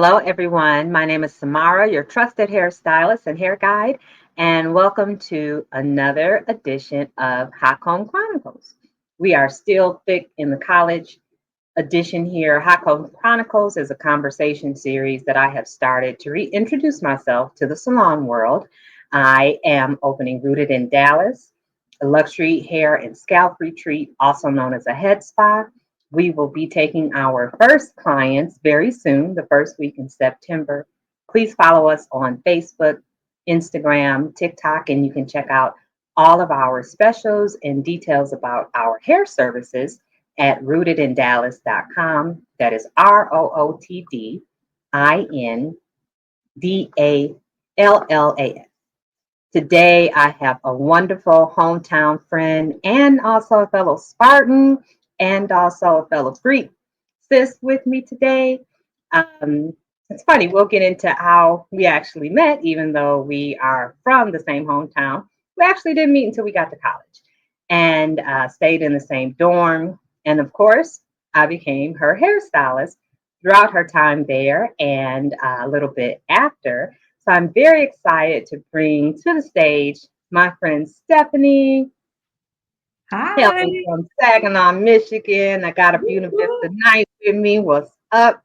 Hello, everyone. My name is Samara, your trusted hairstylist and hair guide, and welcome to another edition of Hot Comb Chronicles. We are still thick in the college edition here. Hot Comb Chronicles is a conversation series that I have started to reintroduce myself to the salon world. I am opening Rooted in Dallas, a luxury hair and scalp retreat, also known as a head spa. We will be taking our first clients very soon, the first week in September. Please follow us on Facebook, Instagram, TikTok, and you can check out all of our specials and details about our hair services at rootedindallas.com. That is ROOTDINDALLAS. Today, I have a wonderful hometown friend and also a fellow Spartan and also a fellow Greek sis with me today. Um, it's funny, we'll get into how we actually met, even though we are from the same hometown. We actually didn't meet until we got to college and stayed in the same dorm. And of course, I became her hairstylist throughout her time there and a little bit after. So I'm very excited to bring to the stage my friend Stephanie, Hi. hailing from Saginaw, Michigan. I got a Buena Vista Night with me. What's up?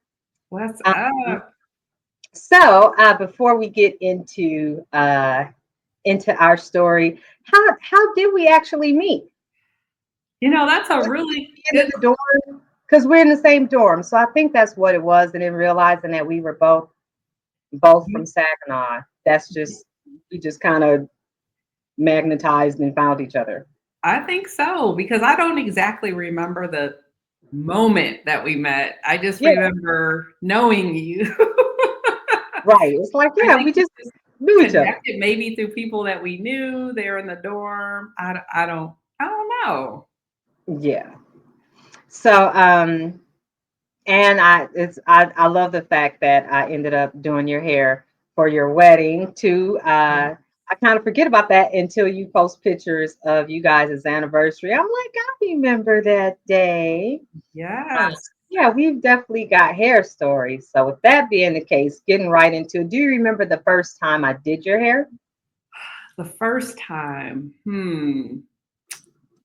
What's Um, up? so before we get into our story, how did we actually meet? That's a Was really it in good. the dorm? Because we're in the same dorm, so I think that's what it was. And then realizing that we were both from Saginaw. That's just we just kind of magnetized and found each other. I think so because I don't exactly remember the moment that we met. I just Yeah, remember knowing you. right. It's like, I yeah, think we we just just knew each other. connected maybe through people that we knew there in the dorm. I don't know. Yeah. So and I love the fact that I ended up doing your hair for your wedding too. I kind of forget about that until you post pictures of you guys' anniversary. I'm like, I remember that day. Uh, Yes. yeah, we've definitely got hair stories. So with that being the case, getting right into it, do you remember the first time I did your hair? The first time.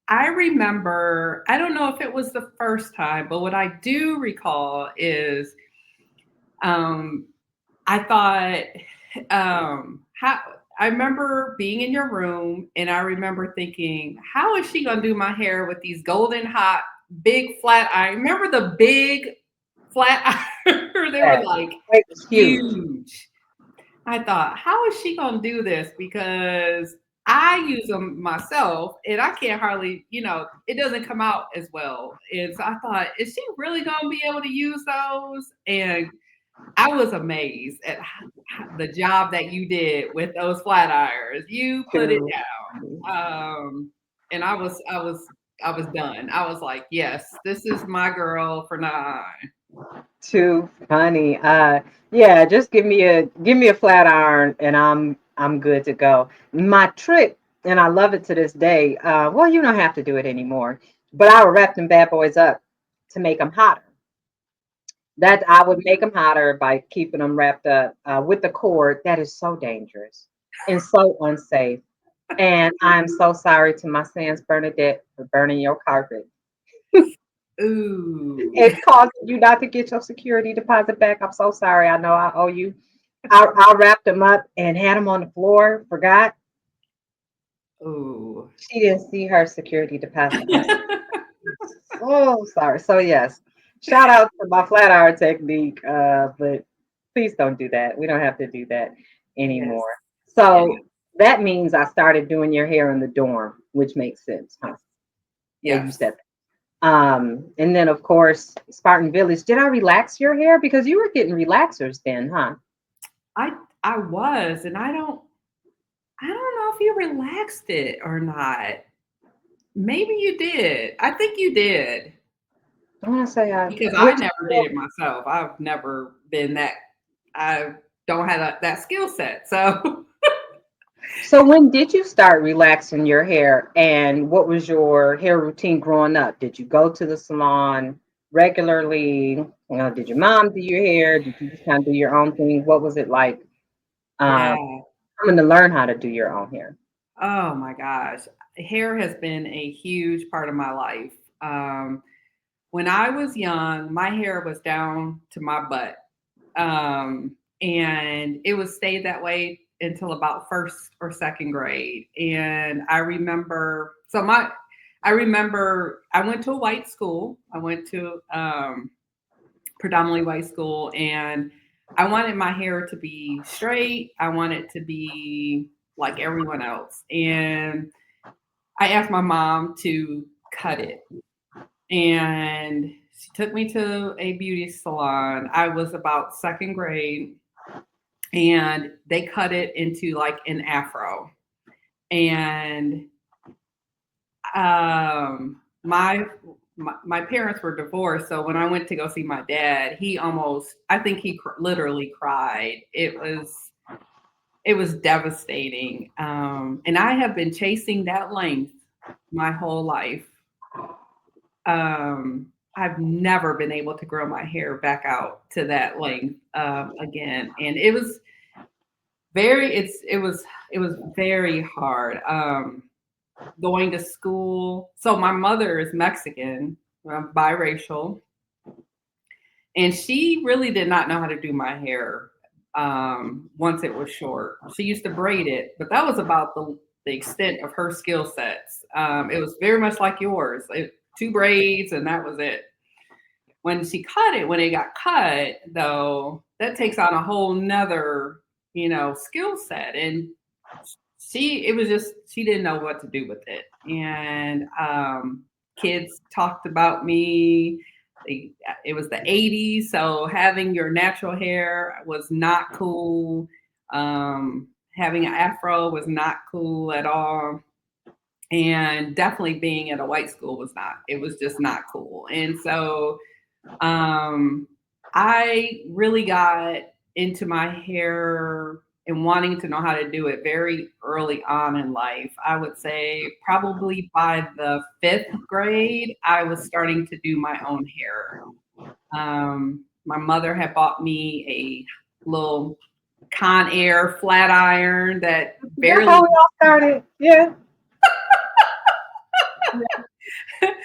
I remember, I don't know if it was the first time, but what I do recall is um, I thought, how I remember being in your room and I remember thinking, how is she gonna do my hair with these golden hot, big flat iron? Remember the big flat iron? They were That like it was huge. huge. I thought, how is she gonna do this? Because I use them myself and I can't hardly, it doesn't come out as well. And so I thought, is she really gonna be able to use those? And I was amazed at the job that you did with those flat irons. You put it Too down. And I was done. I was like, yes, this is my girl for now. too funny. Yeah, just give me a flat iron and I'm good to go. My trick, and I love it to this day. Well, you don't have to do it anymore, but I would wrap them bad boys up to make them hotter. That I would make them hotter by keeping them wrapped up with the cord. That is so dangerous and so unsafe. And I'm so sorry to my Sans Bernadette for burning your carpet. Ooh. It caused you not to get your security deposit back. I'm so sorry. I know I owe you. I wrapped them up and had them on the floor. Forgot Ooh. she didn't see her security deposit. I'm so sorry. So yes, shout out to my flat iron technique. But please don't do that. We don't have to do that Yes. anymore. Yeah. So that means I started doing your hair in the dorm, which makes sense, huh? Yeah, you Yes. said that. And then of course, Spartan Village. Did I relax your hair? Because you were getting relaxers then, huh? I I was, and I don't know if you relaxed it or not. Maybe you did. I think you did I want to say because I which never did it myself. I've never been that. I don't have that skill set. So so when did you start relaxing your hair and what was your hair routine growing up? Did you go to the salon? regularly, did your mom do your hair? Did you just kind of do your own thing? What was it like um, Yeah. coming to learn how to do your own hair? Oh my gosh. Hair has been a huge part of my life. When I was young, my hair was down to my butt. And it was stayed that way until about first or second grade. And I remember I went to a white school. I went to predominantly white school, and I wanted my hair to be straight. I wanted to be like everyone else. And I asked my mom to cut it. And she took me to a beauty salon. I was about second grade, and they cut it into like an afro. And my parents were divorced, so when I went to go see my dad, I think he literally cried. It was devastating. And I have been chasing that length my whole life. I've never been able to grow my hair back out to that length again, and very it was very hard. Going to school. So my mother is Mexican, biracial, and she really did not know how to do my hair once it was short. She used to braid it, but that was about the extent of her skill sets. It was very much like yours, two braids, and that was it. When it got cut, though, that takes on a whole nother, skill set. And she didn't know what to do with it. And kids talked about me. It was the 80s, so having your natural hair was not cool. Having an afro was not cool at all. And definitely being at a white school it was just not cool. And so um, I really got into my hair and wanting to know how to do it very early on in life. I would say probably by the fifth grade, I was starting to do my own hair. My mother had bought me a little Conair flat iron that That's how barely, we all started. Yeah.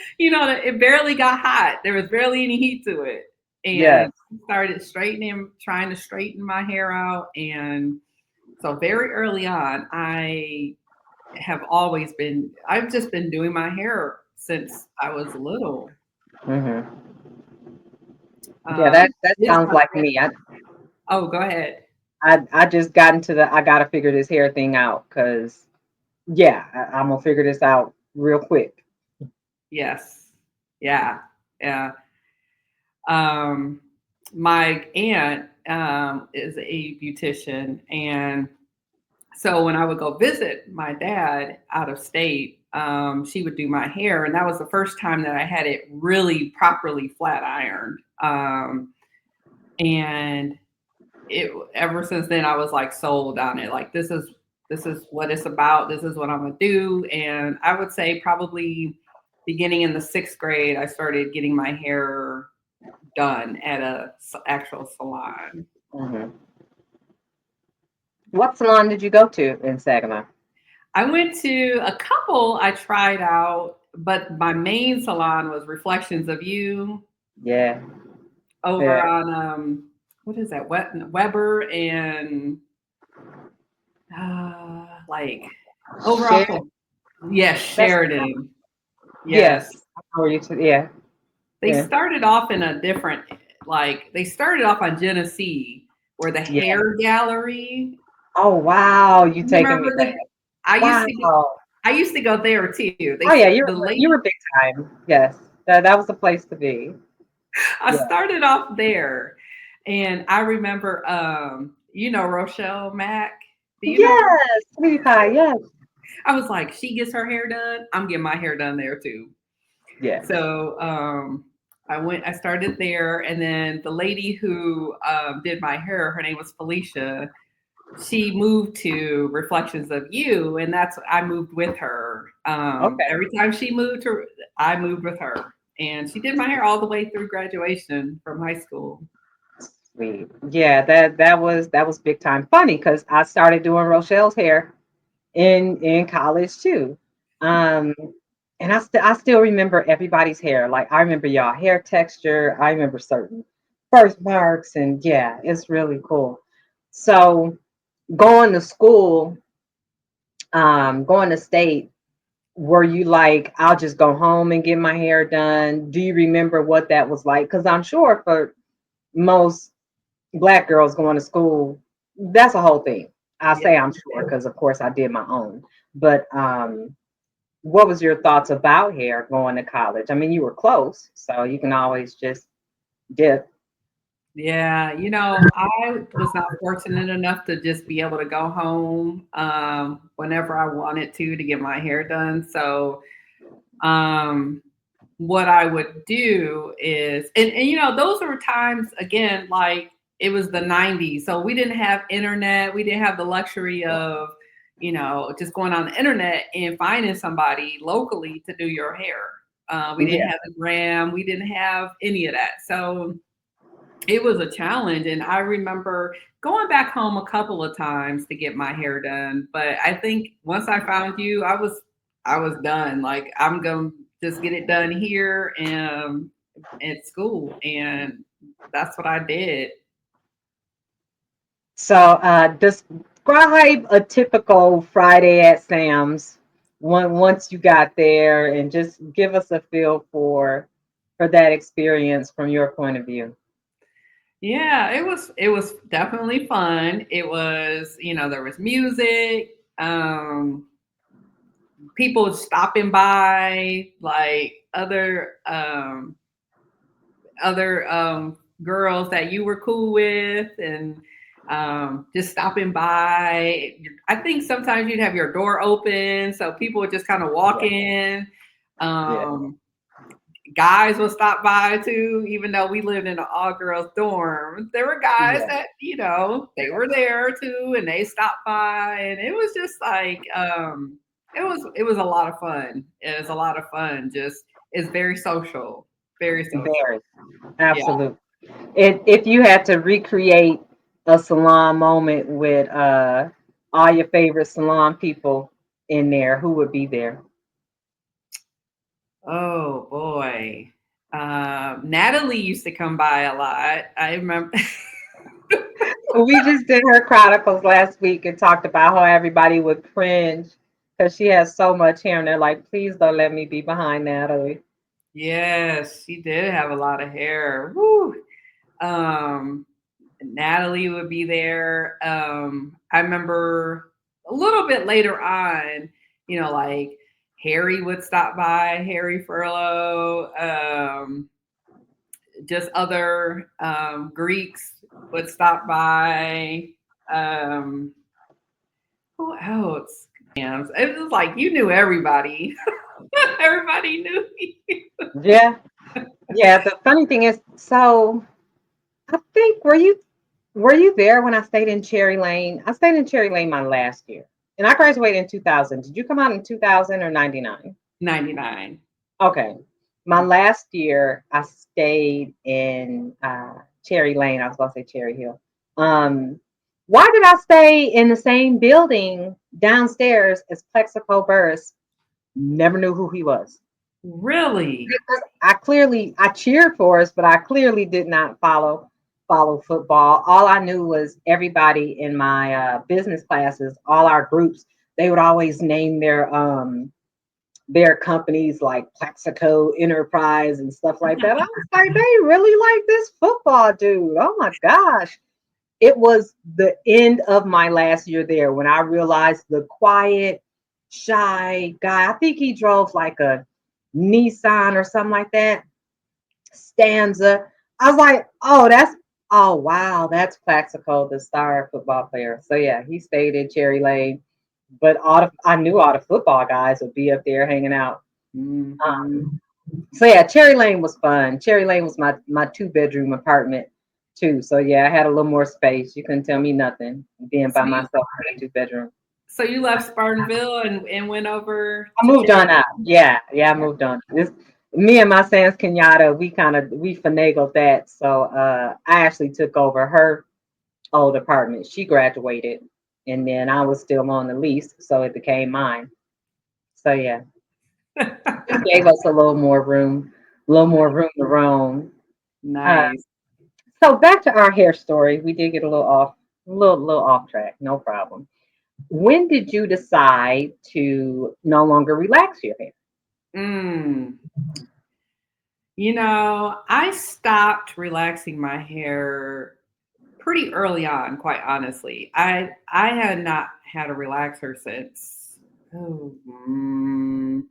it barely got hot. There was barely any heat to it. Yes. And started trying to straighten my hair out. And so very early on, I've just been doing my hair since I was little. Hmm. Yeah, Um, that this sounds like me. Oh, go ahead. I just got into I gotta figure this hair thing out because yeah, I'm gonna figure this out real quick. Yes. Yeah. Yeah. Um, my aunt is a beautician, and so when I would go visit my dad out of state, she would do my hair, and that was the first time that I had it really properly flat ironed. And it ever since then, I was like sold on it. Like this is what it's about. This is what I'm gonna do. And I would say probably beginning in the sixth grade, I started getting my hair done at actual salon. Hmm. What salon did you go to in Saginaw? I went to a couple I tried out, but my main salon was Reflections of You Yeah, over yeah. on what is that? Weber and like over Share. off of, yes, That's Sheridan. Yes. yes. I know where you yeah, They yeah, started off in a different, like they started off on Genesee where the yeah. hair gallery. Oh wow, you You taking me remember back. I used Wow. to go I used to go there too. Oh yeah, The you lady were big time. Yes, that was the place to be. I Yeah. started off there, and I remember, Rochelle Mack. Do you know? Yes, sweetie pie. Yes, I was like, she gets her hair done. I'm getting my hair done there too. yes. So I started there, and then the lady who did my hair, her name was Felicia. She moved to Reflections of You, and I moved with her. Okay. Every time she moved, I moved with her. and she did my hair all the way through graduation from high school. Sweet. Yeah, that was big time funny because I started doing Rochelle's hair in college too. Um, and I still remember everybody's hair. Like I remember y'all hair texture. I remember certain birthmarks, and yeah, it's really cool. So going to school, going to state, were you like, I'll just go home and get my hair done? Do you remember what that was like? Because I'm sure for most Black girls going to school, that's a whole thing. I Yeah. say I'm sure because, of course, I did my own. But what was your thoughts about hair going to college? I mean, you were close, so you can always just dip. Yeah, I was not fortunate enough to just be able to go home whenever I wanted to get my hair done. So, um, what I would do is, and those were times again, like it was the 90s. So we didn't have internet. We didn't have the luxury of, just going on the internet and finding somebody locally to do your hair. We didn't Yeah. have the gram. We didn't have any of that. So it was a challenge. And I remember going back home a couple of times to get my hair done. But I think once I found you, I was done. Like I'm gonna just get it done here and at school. And that's what I did. So describe a typical Friday at Sam's once you got there, and just give us a feel for that experience from your point of view. Yeah, it was definitely fun. It was, there was music, people stopping by, like other girls that you were cool with, and just stopping by. I think sometimes you'd have your door open, so people would just kind of walk Yeah. in. Yeah. Um, Guys will stop by too, even though we lived in an all girls dorm. There were guys Yeah. that, they were there too, and they stopped by, and it was just like, it was a lot of fun. It was a lot of fun. Just it's very social, very social. Very. Yeah. Absolutely. If you had to recreate a salon moment with all your favorite salon people in there, who would be there? Oh boy. Natalie used to come by a lot. I remember. We just did her Chronicles last week and talked about how everybody would cringe because she has so much hair, and they're like, please don't let me be behind Natalie. Yes, she did have a lot of hair. Woo. Um, Natalie would be there. I remember a little bit later on, like Harry would stop by, Harry Furlow, just other Greeks would stop by. Um, who else? Yeah, it was like you knew everybody. Everybody knew you. Yeah. Yeah. The funny thing is, so I think were you there when I stayed in Cherry Lane? I stayed in Cherry Lane my last year. And I graduated in 2000. Did you come out in 2000 or 99? 99. Okay. My last year, I stayed in Cherry Lane. I was going to say Cherry Hill. Um, why did I stay in the same building downstairs as Plexico Burris? Never knew who he was. Really? I cheered for us, but I clearly did not follow football. All I knew was everybody in my business classes, all our groups, they would always name their companies like Plaxico Enterprise and stuff like that. I was like, they really like this football dude. Oh my gosh. It was the end of my last year there when I realized the quiet, shy guy, I think he drove like a Nissan or something like that, Stanza. I was like, oh wow, that's Plaxico, the star football player. So yeah, he stayed in Cherry Lane, but I knew all the football guys would be up there hanging out. Hmm. Um, so yeah, Cherry Lane was fun. Cherry Lane was my 2 bedroom apartment too. So yeah, I had a little more space. You couldn't tell me nothing being So by you, myself in a 2 bedroom. so you left Spartanville and went over I to moved on Cherry. out. Yeah, I moved on. Me and my Sans Kenyatta, we finagled that. So I actually took over her old apartment. She graduated, and then I was still on the lease, so it became mine. So yeah, just gave us a little more room to roam. Uh, Nice. so back to our hair story. We did get a little off track. No problem. When did you decide to no longer relax your hair? Mm. I stopped relaxing my hair pretty early on, quite honestly. I had not had a relaxer since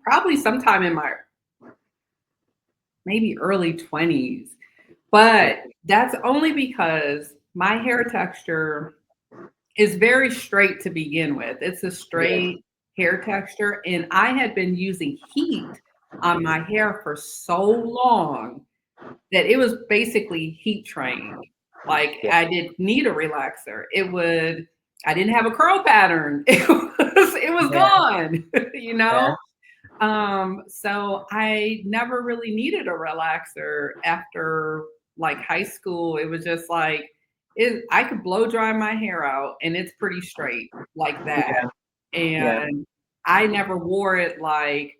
probably sometime in my maybe early 20s. But that's only because my hair texture is very straight to begin with. It's a Yeah, straight hair texture, and I had been using heat on my hair for so long that it was basically heat trained. Like yeah, I didn't need a relaxer. I didn't have a curl pattern. It was yeah, gone, you yeah, know? So I never really needed a relaxer after like high school. It was just like I could blow dry my hair out and it's pretty straight like that. yeah, yeah, And I never wore it like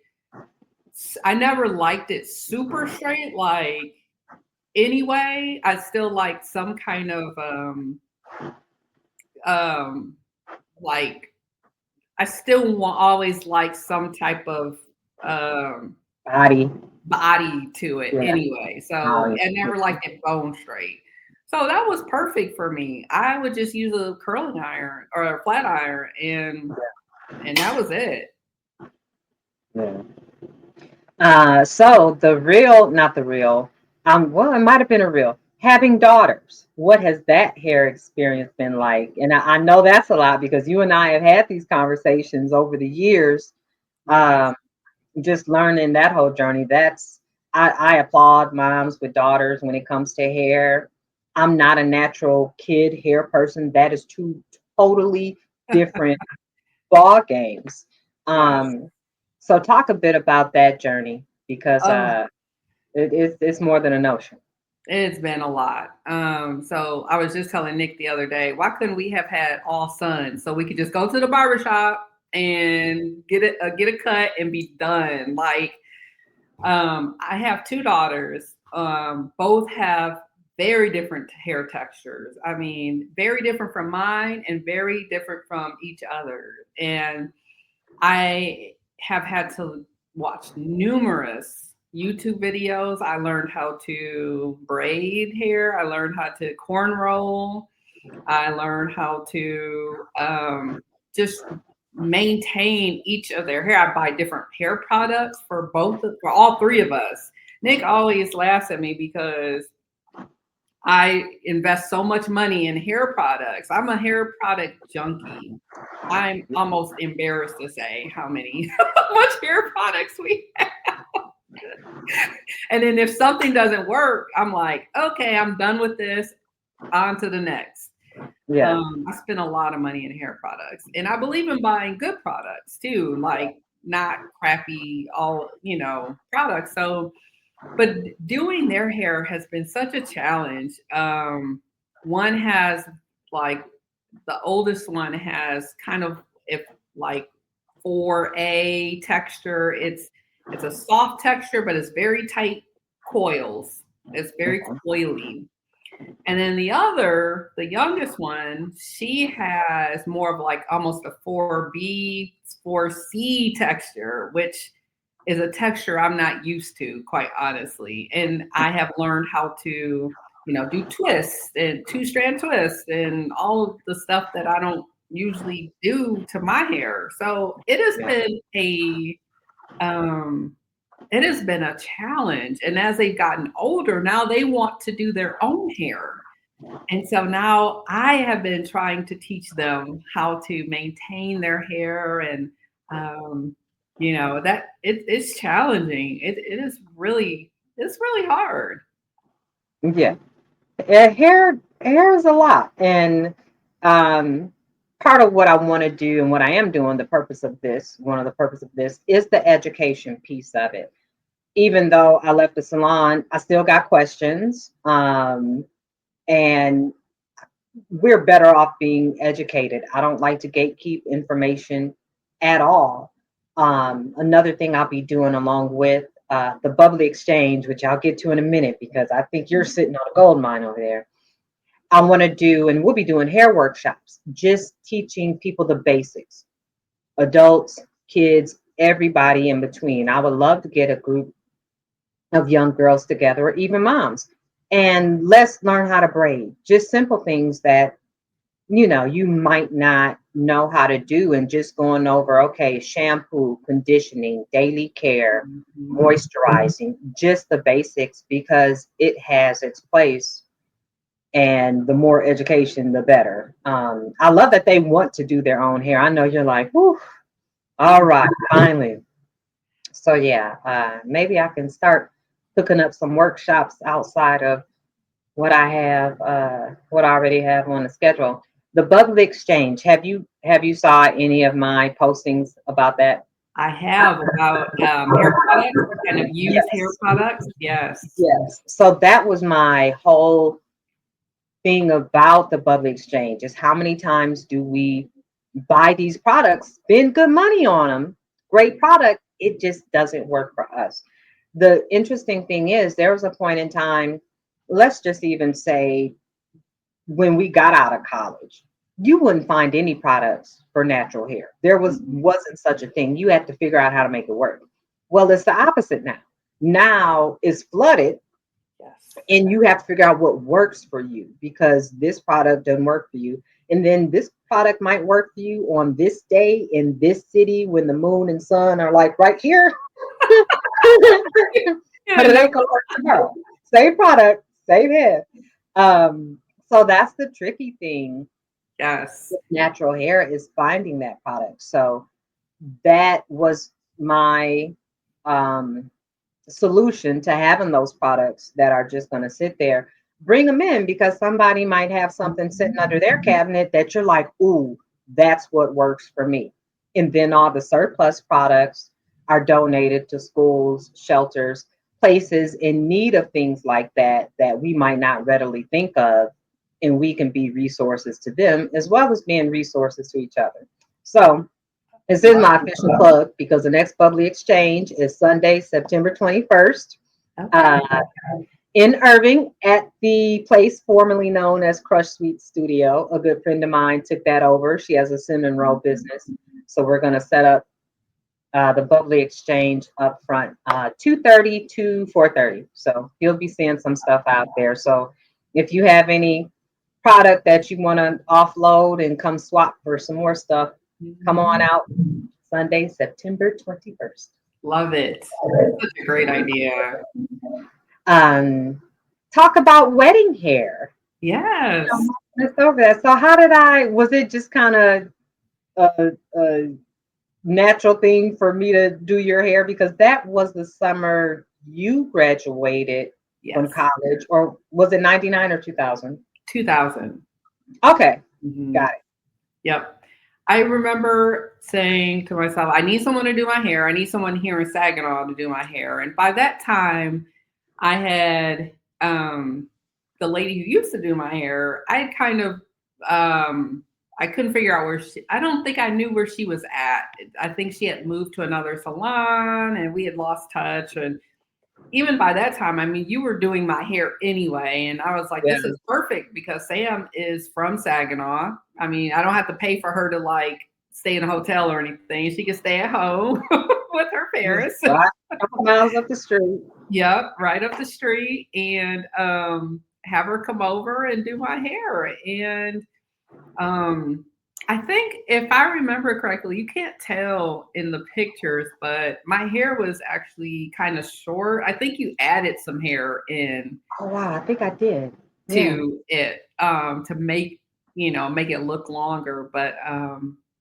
I never liked it super straight like anyway. I still like some kind of um like I still want always like some type of um body. body to it Yeah, anyway. oh, So I yeah. never liked it bone straight. So that was perfect for me. I would just use a curling iron or a flat iron and that was it. Yeah. So not the real, well, it might have been a real. Having daughters, what has that hair experience been like? And I know that's a lot because you and I have had these conversations over the years. Yes. Um, just learning that whole journey. I applaud moms with daughters when it comes to hair. I'm not a natural kid hair person. That is two totally different ball games. Yes. Um, so talk a bit about that journey because Oh, it's more than a notion. it's been a lot. So I was just telling Nick the other day, why couldn't we have had all sons so we could just go to the barbershop and get a cut and be done? Like, I have two daughters. Both have very different hair textures. I mean, very different from mine and very different from each other. And I have had to watch numerous YouTube videos. I learned how to braid hair. I learned how to cornrow. I learned how to just maintain each of their hair. I buy different hair products for all three of us. Nick always laughs at me because I invest so much money in hair products. I'm a hair product junkie. I'm almost embarrassed to say how much hair products we have. And then if something doesn't work, I'm like, okay, I'm done with this. On to the next. Yeah, I spend a lot of money in hair products, and I believe in buying good products too, like not crappy products. So, but doing their hair has been such a challenge. One has like the oldest one has kind of if like 4A texture. It's a soft texture, but it's very tight coils. It's very coily. And then the youngest one, she has more of like almost a 4B, 4C texture, which is a texture I'm not used to, quite honestly. And I have learned how to, do twists and two-strand twists and all of the stuff that I don't usually do to my hair. So yeah, um, it has been a challenge. And as they've gotten older, now they want to do their own hair. And so now I have been trying to teach them how to maintain their hair and um, that it's challenging. It's really hard. yeah. Hair is a lot, and um, part of what I want to do and what I am doing, one of the purpose of this is the education piece of it. even though I left the salon, I still got questions. And we're better off being educated. I don't like to gatekeep information at all. Another thing I'll be doing along with the bubbly exchange, which I'll get to in a minute because I think you're sitting on a gold mine over there. I want to do, and we'll be doing hair workshops, just teaching people the basics, adults, kids, everybody in between. I would love to get a group of young girls together, or even moms, and let's learn how to braid. Just simple things that you might not know how to do, and just going over, okay, shampoo, conditioning, daily care, Mhm. moisturizing, just the basics because it has its place. And the more education, the better. I love that they want to do their own hair. I know you're like, whew, all right, finally. So yeah, maybe I can start hooking up some workshops outside of what I already have on the schedule. The Bubbly Exchange. Have you saw any of my postings about that? I have about hair products, kind of used hair Yes. products. Yes. Yes. So that was my whole thing about the Bubbly Exchange is how many times do we buy these products, spend good money on them, great product, it just doesn't work for us. The interesting thing is there was a point in time, let's just even say when we got out of college, you wouldn't find any products for natural hair. There wasn't such a thing. You had to figure out how to make it work. Well, it's the opposite now. Now it's flooded Yes. and you have to figure out what works for you because this product doesn't work for you. And then this product might work for you on this day in this city when the moon and sun are like right here, Yeah, but it no. ain't gonna work tomorrow. Same product, same hair. So that's the tricky thing Yes. with natural hair is finding that product. So that was my um, solution to having those products that are just going to sit there. Bring them in because somebody might have something sitting under their cabinet that you're like, ooh, that's what works for me. And then all the surplus products are donated to schools, shelters, places in need of things like that that we might not readily think of. And we can be resources to them as well as being resources to each other. So this is Love my official plug because the next Bubbly Exchange is Sunday, September 21st, it. Okay. uh, in Irving at the place formerly known as Crush Sweet Studio. A good friend of mine took that over. She has a cinnamon roll business. So we're going to set up the Bubbly Exchange up front, 2:30 to 4:30. So you'll be seeing some stuff out there. So if you have any product that you want to offload and come swap for some more stuff, come on Mhm. out Sunday, September 21st. Love it. That's such a great idea. Um, talk about wedding hair. Yes. Let's over that. So how did was it just kind of a natural thing for me to do your hair? Because that was the summer you graduated from Yes. college, or was it 99 or 2000? 2000. Okay, Mhm. got Yep. I remember saying to myself, I need someone to do my hair. I need someone here in Saginaw to do my hair. And by that time, I had the lady who used to do my hair. I kind of I couldn't figure out where I don't think I knew where she was at. I think she had moved to another salon and we had lost touch. And even by that time, I mean, you were doing my hair anyway. And I was like, it. this is perfect because Sam is from Saginaw. I mean, I don't have to pay for her to like stay in a hotel or anything. She can stay at home with her Just parents. right a couple miles up the street. Yep, right up the street and have her come over and do my hair. And um, I think if I remember correctly, you can't tell in the pictures, but my hair was actually kind of short. I think you added some hair in Oh wow, I think I did. Yeah. to it to make make it look longer. But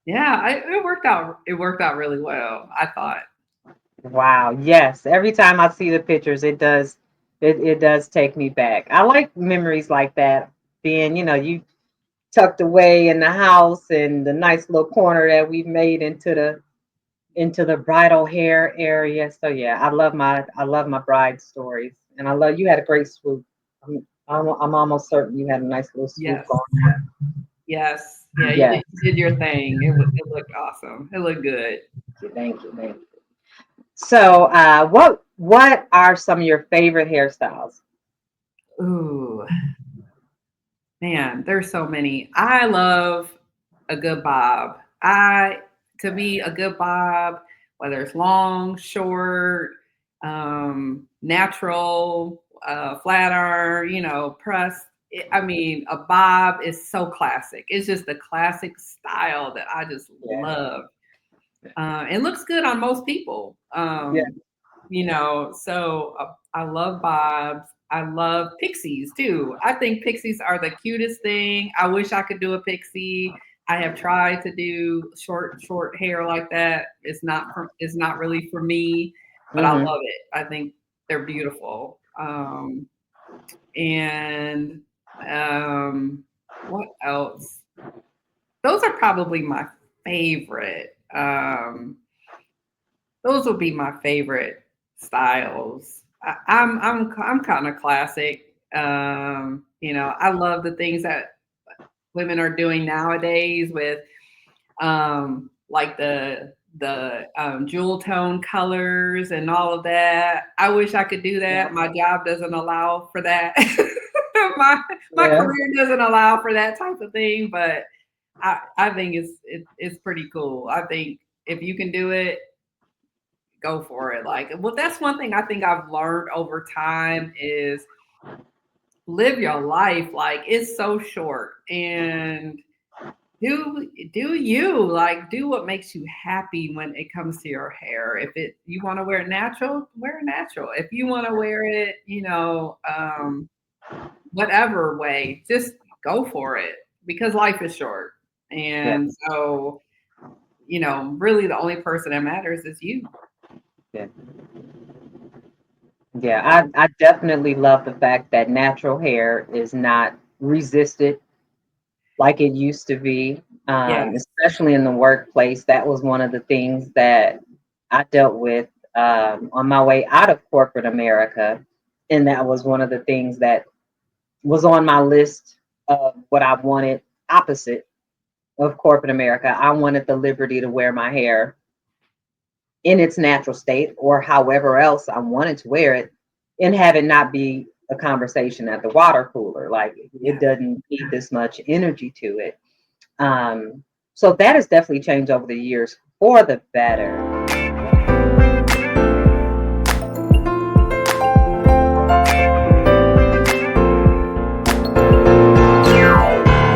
yeah, it worked out. It worked out really well. I thought. Wow. Yes. Every time I see the pictures, it does take me back. I like memories like that. Being, you tucked away in the house and the nice little corner that we've made into into the bridal hair area. So yeah, I love my bride stories, and I love you had a great swoop. I'm almost certain you had a nice little swoop Yes. going. Yes. Yeah, Yes, you did your thing. It looked awesome. It looked good. thank you, thank you. So, what are some of your favorite hairstyles? Ooh, man, there's so many. I love a good bob. I To me, a good bob, whether it's long, short, natural, flat iron, pressed. I mean, a bob is so classic. It's just a classic style that I just Yeah, love. It looks good on most people. yeah, So I love bobs. I love pixies too. I think pixies are the cutest thing. I wish I could do a pixie. I have tried to do short hair like that. It's not really for me, but I mm-hmm. love it. I think they're beautiful. And what else? Those are probably my favorite. Those would be my favorite styles. I'm kind of classic. I love the things that women are doing nowadays with like the jewel tone colors and all of that. I wish I could do Yeah, that. My job doesn't allow for that. my my yeah, career doesn't allow for that type of thing, but I think it's pretty cool. I think if you can do it, go for it. Like, well, that's one thing I think I've learned over time is live your life. Like, it's so short, and do you like do what makes you happy when it comes to your hair. If it you want to wear it natural, wear it natural. If you want to wear it, whatever way, just go for it because life is short. yeah, And so, really the only person that matters is you. yeah. Yeah, I definitely love the fact that natural hair is not resisted like it used to be, Yes. especially in the workplace. That was one of the things that I dealt with on my way out of corporate America. And that was one of the things that was on my list of what I wanted opposite of corporate America. I wanted the liberty to wear my hair in its natural state or however else I wanted to wear it and have it not be a conversation at the water cooler. Like it Yes. doesn't need this much energy to it. Um, so that has definitely changed over the years for the better.